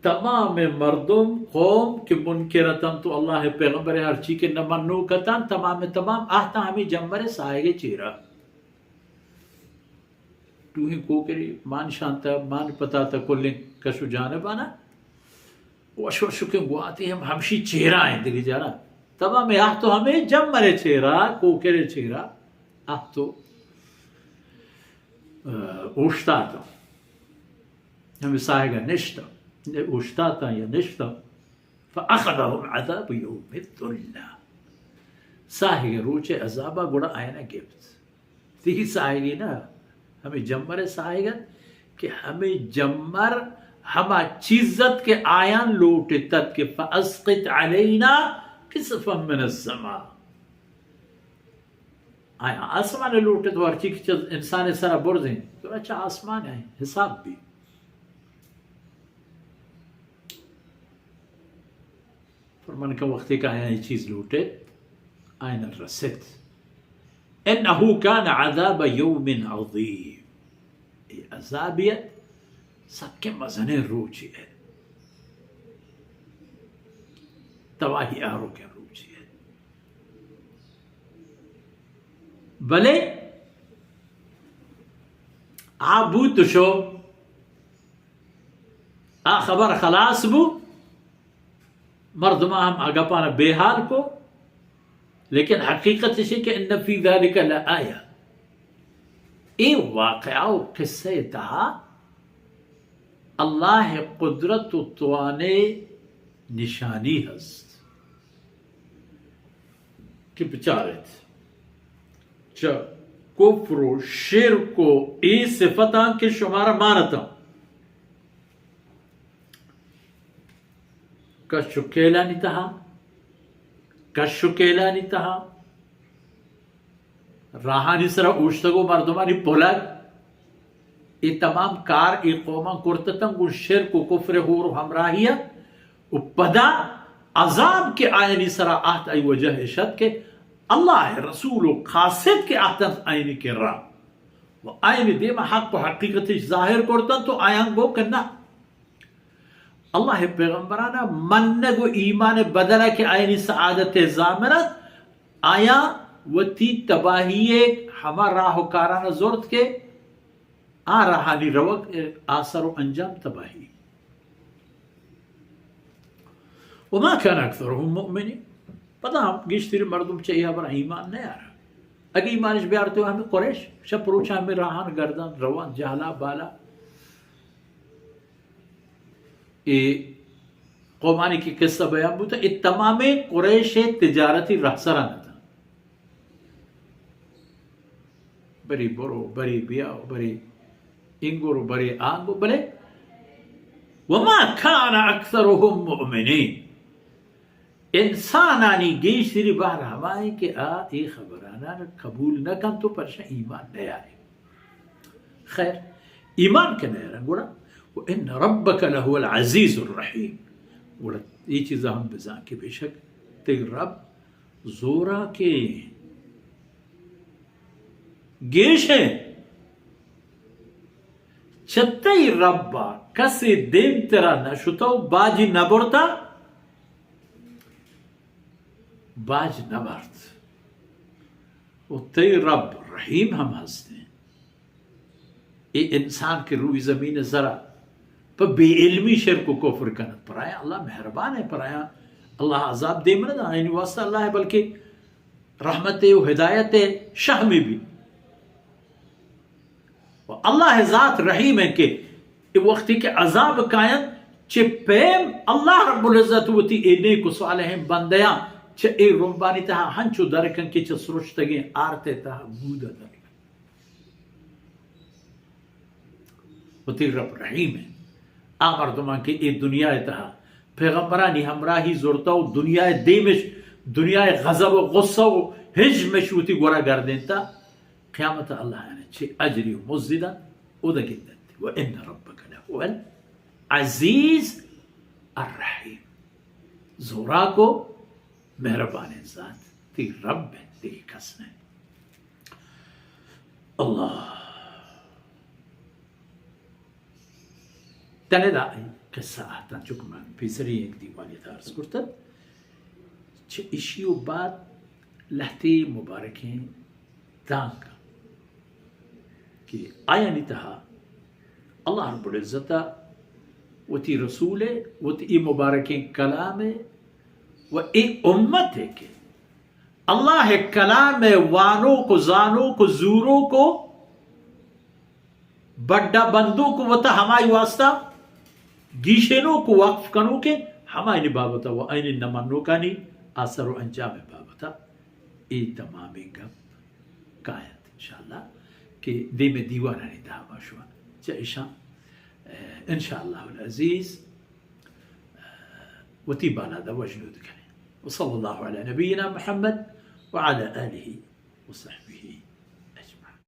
तमाम मर्दुम कौम के मुनकिरतन तो अल्लाह पैगंबर हरची के नमन्नू कतन तमाम आहता हमें जम्बर सायगे चेरा तू ही को करे मान शांता मान पता था कुल्ले कशु जानबाना वश वश के गुआते हम हमशी चेहरा है देखिए जरा तमाम आह तो हमें जम्बर चेहरा को करे चेहरा आह तो उश्ताता हमें सायगा निश्ता उश्ताता या निश्ता फ़अख़ज़हुम अज़ाबु यौमिद दुल्ला साहिग रोचे अज़ाबा गुड़ा आयना गिफ्ट ती साहिगी ना हमें जम्मर साहिगा कि हमें जम्मर हमा चीज़त के आयन लूटे तब के फ़अस्क़ित अलैना किसफ़म मिनस्समा आया आसमान लूटे तो हर चीज़ इंसान सारा बुर्ज़ तो अच्छा आसमान है हिसाब भी फरमान का वक्ती का आया ये चीज़ लूटे आयन रसित इन्नहु कान अज़ाब यौमिन अज़ीम ये अज़ाबियत सबके मज़ने रूची है तवाही आरो के रूची है भले आबू तुशो आ खबर खलास बू मर्दमा हम अगपाना बेहाल को लेकिन हकीकत इसे कि इन्न फी ज़ालिका लआया ए वाक़या किस्से था अल्लाह कुदरत तवाने निशानी हस्त कि बेचारत च कुफ्र शिर्क को ए सिफता के शुमारा मानता कशुकेला नितहा कशुकेला नितहा राहानी सरा उश्तगो मर्दमानी पोलक ये तमाम कार ए कौमा कुर्ततम गु शिर्क को कुफ्र होर हमराहिया उपदा अजाब के आयनी सरा आहत आई वजह शत के अल्लाह रसूल खासियत के आहत आयनी के रा वो आयनी दे हक हकीकत जाहिर करता तो आयांग गो करना अल्लाह पैगंबराना मन गो ईमान बदला के आयनी सआदत जामनत आया वती तबाही हमारा राहकाराना जोरत के आ रहानी रवक आसर अंजाम तबाही वमा कान अक्सरुहुम मुमिनीन पता हम गिश्तिर मर्दुम चाहिए हमारा ईमान नहीं आ रहा अगर ईमान इस बिहार तो हमें कुरैश शपरोच हमें राहान गर्दन रवान जहला बाला ये कौमानी की किस्सा बयान बुता ये तमाम कुरैश तिजारती रहसरा न था बरी बोरो बरी बिया बरी इंगोरो बरी आंगो बले वमा कान अक्सरुहुम मुमिनीन इंसानानी गेशरी बार हमारे के आ ये खबराना कबूल न कन तो परशा ईमान नहीं आए खैर ईमान के नहीं रंगुड़ा वो इन रब्बक लहुल अजीजुर रहीम गुड़ा ये चीज़ हम बजा के बेशक तेरे रब जोरा के गेश है छत्तई रब्बा कसे देव तेरा न शुतो बाजी न बोरता बाज न बर्त वो तई रब रहीम हम हंसते हैं ये इंसान के रूई जमीन जरा पर बेइल्मी शिर्क को कुफ्र करत पराया अल्लाह मेहरबान है पराया अल्लाह अजाब दे मन आइन वास्ता अल्लाह है बल्कि रहमत व हिदायत शाह में भी अल्लाह ज़ात रहीम है कि वक्ती के अजाब कायन चे पेम अल्लाह रब्बुल इज्जत वती एने को सवाल हैं बंदया चे ए रुम्बानी तहा हंचो दरकन के चे सृष्टगे आरते तहा बूदा दरकन वती रब रहीम है आमर दुमा के ए दुनिया तहा पैगंबरानी हमराही जोरता दुनिया देमिश दुनिया गजब व गुस्सा व हिजमिश वती गोरा गर्देंता क़यामत अल्लाह ने चे अजरी मुज़्ज़िदा उदगिंदत व इन रब्बक लहुल अजीज अर्रहीम जोरा को मेहरबान ज़ात तेरी रब है तेरी कसम है अल्लाह تندا قصة أحتان شكما في سرية ديواني تارس كرتت إشيو بعد لحتي مباركين تانكا كي آية نتها الله رب العزة وتي رسوله وتي مباركين كلامه وإي أمتك الله كلامه وانو کو زانو کو زورو کو बड्डा बंदू को वता हमारी वास्ता गीशेनो को वक्फ कनो के हमारी बाबता वो आईने नमनो का नहीं असर अंजाम बाबता ए तमामी गप कायत इंशाल्लाह कि दे में दीवाना नहीं था माशुआ चाइशा इंशाल्लाह अज़ीज़ वती बाला दा वजनूद करें वसल्लल्लाहु अला नबीना मुहम्मद वअला आलिहि वसहबिहि